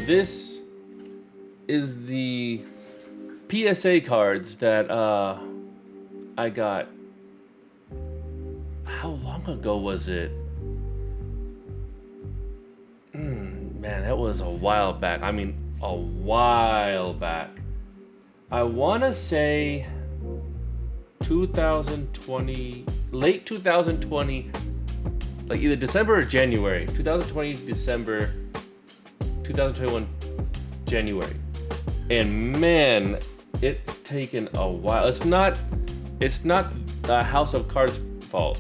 this is the PSA cards that I got. How long ago was it? Man, that was a while back. I mean, a while back. I want to say 2020, late 2020, like either December or January. 2020 December, 2021 January. And man, it's taken a while. It's not the House of Cards' fault.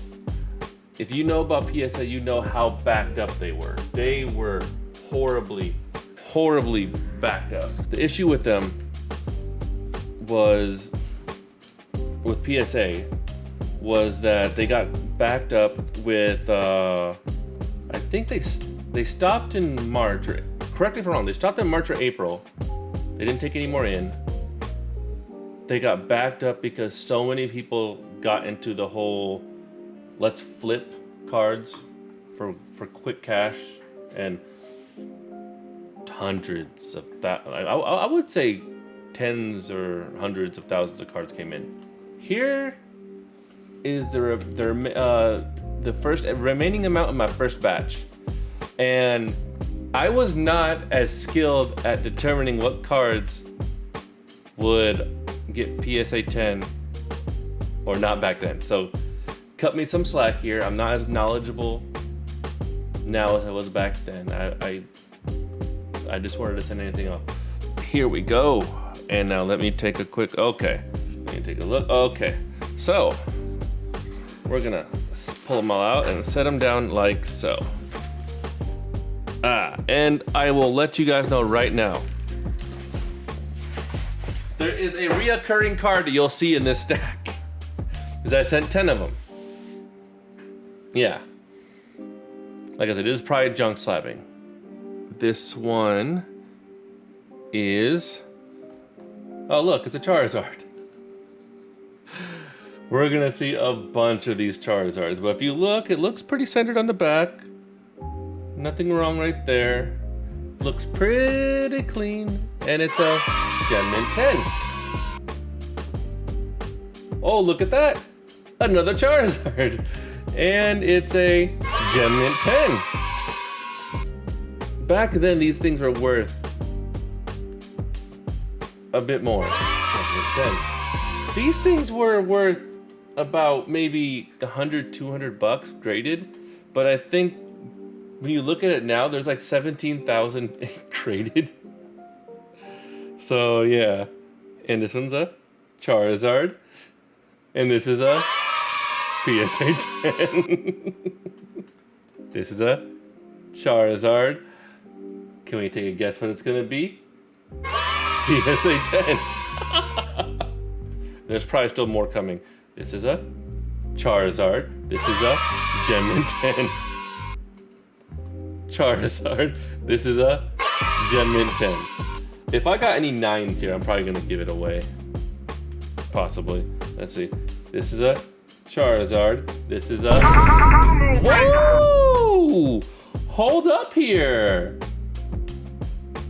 If you know about PSA, you know how backed up they were. They were horribly backed up. The issue with them was, with PSA, was that they got backed up with, I think they stopped in March, or correct me if I'm wrong, they stopped in March or April. They didn't take any more in. They got backed up because so many people got into the whole let's flip cards for quick cash, and hundreds of that. I would say tens or hundreds of thousands of cards came in. Here is the first remaining amount of my first batch, and I was not as skilled at determining what cards would get PSA 10 or not back then. So cut me some slack here. I'm not as knowledgeable now as I was back then. I just wanted to send anything off. Here we go. And now let me take a quick, okay. Let me take a look. Okay. So we're gonna pull them all out and set them down like so. And I will let you guys know right now, there is a reoccurring card that you'll see in this stack, because I sent 10 of them. Yeah. Like I said, this is probably junk slabbing. This one is, oh look, it's a Charizard. We're gonna see a bunch of these Charizards, but if you look, it looks pretty centered on the back. Nothing wrong right there. Looks pretty clean, and it's a Gem Mint 10. Oh, look at that! Another Charizard, and it's a Gem Mint 10. Back then, these things were worth a bit more. These things were worth about maybe 100, 200 bucks graded, but I think when you look at it now, there's like 17,000 graded. So yeah, and this one's a Charizard, and this is a PSA 10. This is a Charizard. Can we take a guess what it's gonna be? PSA 10. There's probably still more coming. This is a Charizard. This is a Gem Mint 10. Charizard. This is a Gem Mint 10. If I got any 9s here, I'm probably gonna give it away. Possibly. Let's see. This is a Charizard. This is a... Whoa! Hold up here.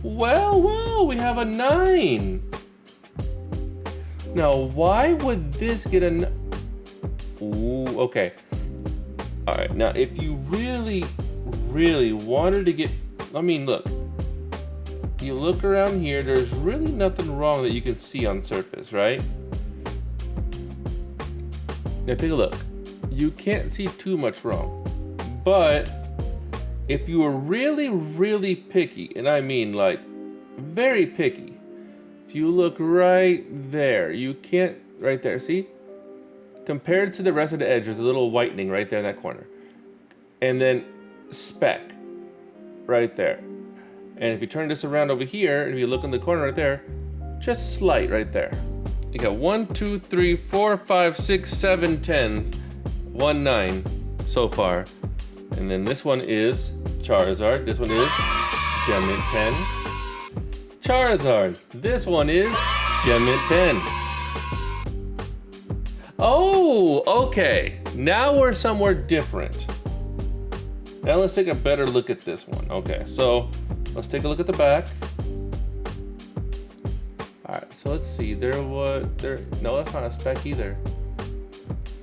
Well, we have a 9. Now, why would this get a... Ooh, okay. All right, now if you really wanted to get... I mean, look. You look around here, there's really nothing wrong that you can see on surface, right? Now take a look. You can't see too much wrong. But if you were really picky, and I mean like very picky, if you look right there, you can't, right there, see? Compared to the rest of the edge, there's a little whitening right there in that corner. And then speck right there. And if you turn this around over here, and if you look in the corner right there, just slight right there. You got 1, 2, 3, 4, 5, 6, 7 10s, 1 9 so far. And then this one is Charizard. This one is Gem Mint 10. Charizard. This one is Gem Mint 10. Oh, okay. Now we're somewhere different. Now let's take a better look at this one. Okay, so let's take a look at the back. Alright, so let's see. No, that's not a spec either.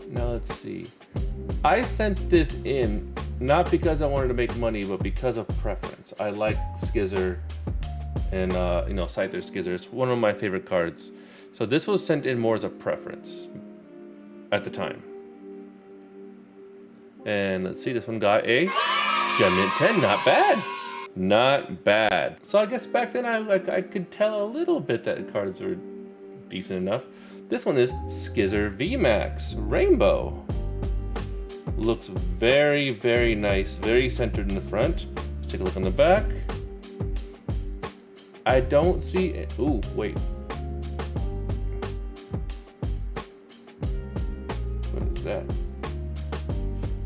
Now let's see. I sent this in not because I wanted to make money, but because of preference. I like Scizor and Scyther Scizor. It's one of my favorite cards. So this was sent in more as a preference at the time. And let's see, this one got a Gem Mint 10. Not bad. Not bad. So I guess back then I could tell a little bit that cards were decent enough. This one is Scizor VMAX Rainbow. Looks very, very nice. Very centered in the front. Let's take a look on the back. I don't see it. Ooh, wait. What is that?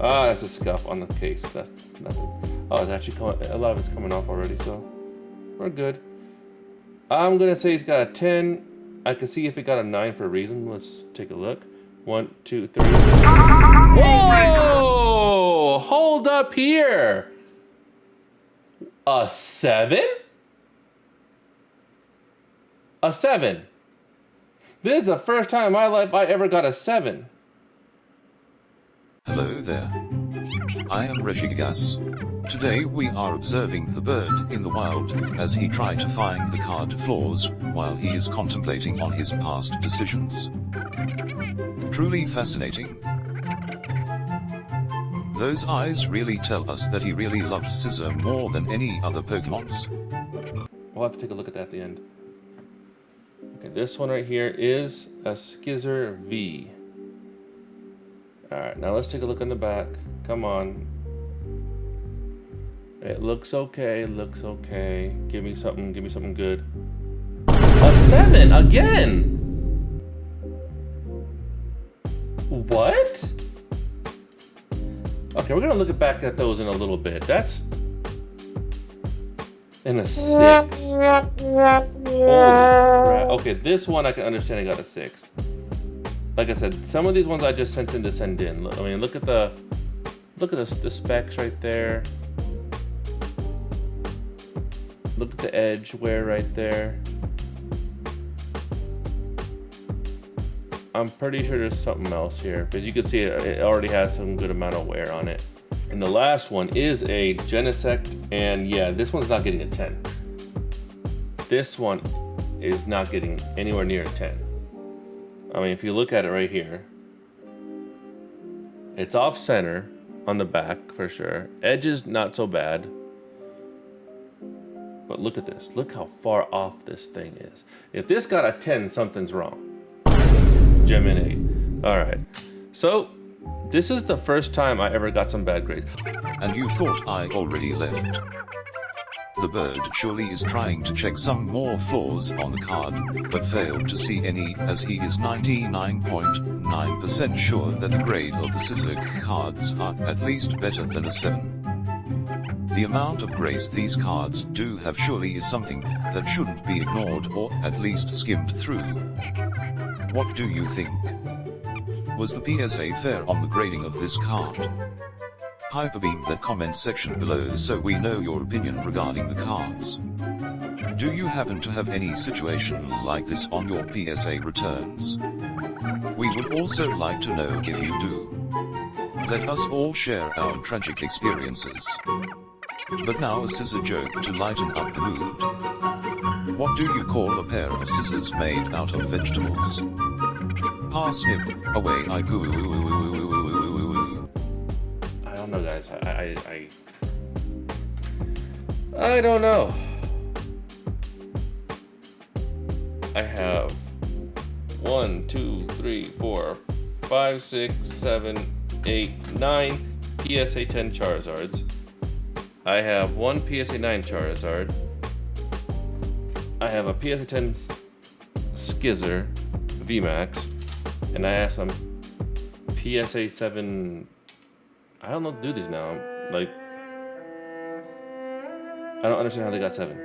Ah, that's a scuff on the case. That's nothing. Oh, it's actually a lot of it's coming off already, so we're good. I'm gonna say he's got a 10. I can see if it got a 9 for a reason. Let's take a look. 1, 2, 3. Whoa! Hold up here. A 7? A 7. This is the first time in my life I ever got a 7. Hello there. I am Reshigas. Today we are observing the bird in the wild as he tried to find the card flaws while he is contemplating on his past decisions. Truly fascinating. Those eyes really tell us that he really loved Scizor more than any other Pokemons. We'll have to take a look at that at the end. Okay, this one right here is a Scizor V. Alright, now let's take a look on the back. Come on. It looks okay, looks okay. Give me something good. A 7 again! What? Okay, we're gonna look back at those in a little bit. That's in a 6. Holy crap. Okay, this one I can understand I got a 6. Like I said, some of these ones I just sent in to send in. I mean, look at the specs right there. Look at the edge wear right there. I'm pretty sure there's something else here, but you can see it already has some good amount of wear on it. And the last one is a Genesect, and yeah, this one's not getting a 10. This one is not getting anywhere near a 10. I mean, if you look at it right here, it's off center on the back for sure. Edges not so bad. But look at this. Look how far off this thing is. If this got a 10, something's wrong. Gem Mint 8. Alright. So, this is the first time I ever got some bad grades. And you thought I already left. The bird surely is trying to check some more flaws on the card, but failed to see any, as he is 99.9% sure that the grade of the Scizor cards are at least better than a 7. The amount of grace these cards do have surely is something that shouldn't be ignored or at least skimmed through. What do you think? Was the PSA fair on the grading of this card? Hyperbeam that comment section below so we know your opinion regarding the cards. Do you happen to have any situation like this on your PSA returns? We would also like to know if you do. Let us all share our tragic experiences. But now a Scizor joke to lighten up the mood. What do you call a pair of scissors made out of vegetables? Parsnip, away I go. I don't know, guys. I don't know. I have 1, 2, 3, 4, 5, 6, 7, 8, 9 PSA 10 Charizards. I have 1 PSA 9 Charizard. I have a PSA 10 Scizor VMAX. And I have some PSA 7... I don't know how to do these now. Like, I don't understand how they got 7.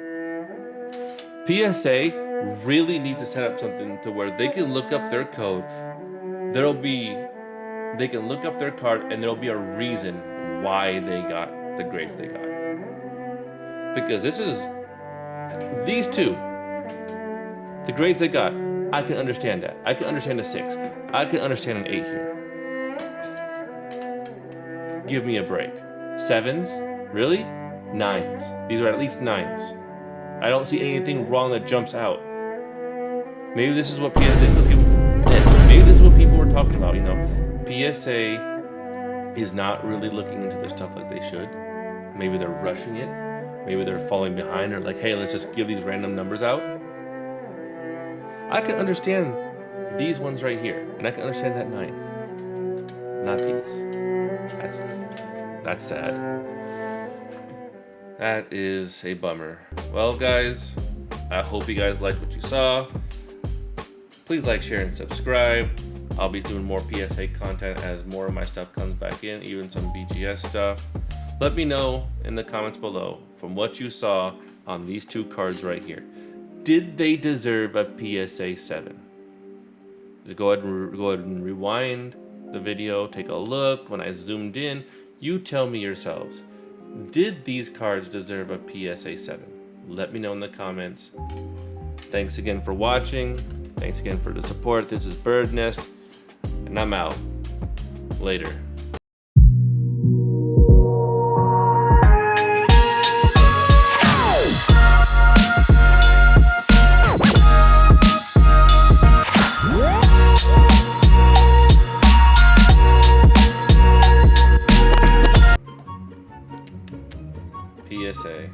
PSA really needs to set up something to where they can look up their code. They can look up their card and there'll be a reason why they got the grades they got. Because these two, The grades they got, I can understand that. I can understand a 6. I can understand an 8 here. Give me a break. 7s? Really? 9s. These are at least 9s. I don't see anything wrong that jumps out. Maybe this is what PSA maybe this is what people were talking about, you know. PSA is not really looking into their stuff like they should. Maybe they're rushing it. Maybe they're falling behind, or like, hey, let's just give these random numbers out. I can understand these ones right here, and I can understand that 9. Not these. That's sad. That is a bummer. Well, guys, I hope you guys liked what you saw. Please like, share, and subscribe. I'll be doing more PSA content as more of my stuff comes back in, even some BGS stuff. Let me know in the comments below from what you saw on these 2 cards right here. Did they deserve a PSA 7? Just go ahead and rewind the video, take a look. When I zoomed in, you tell me yourselves, did these cards deserve a PSA 7? Let me know in the comments. Thanks again for watching. Thanks again for the support. This is JustByrdnest, and I'm out. Later. PSA.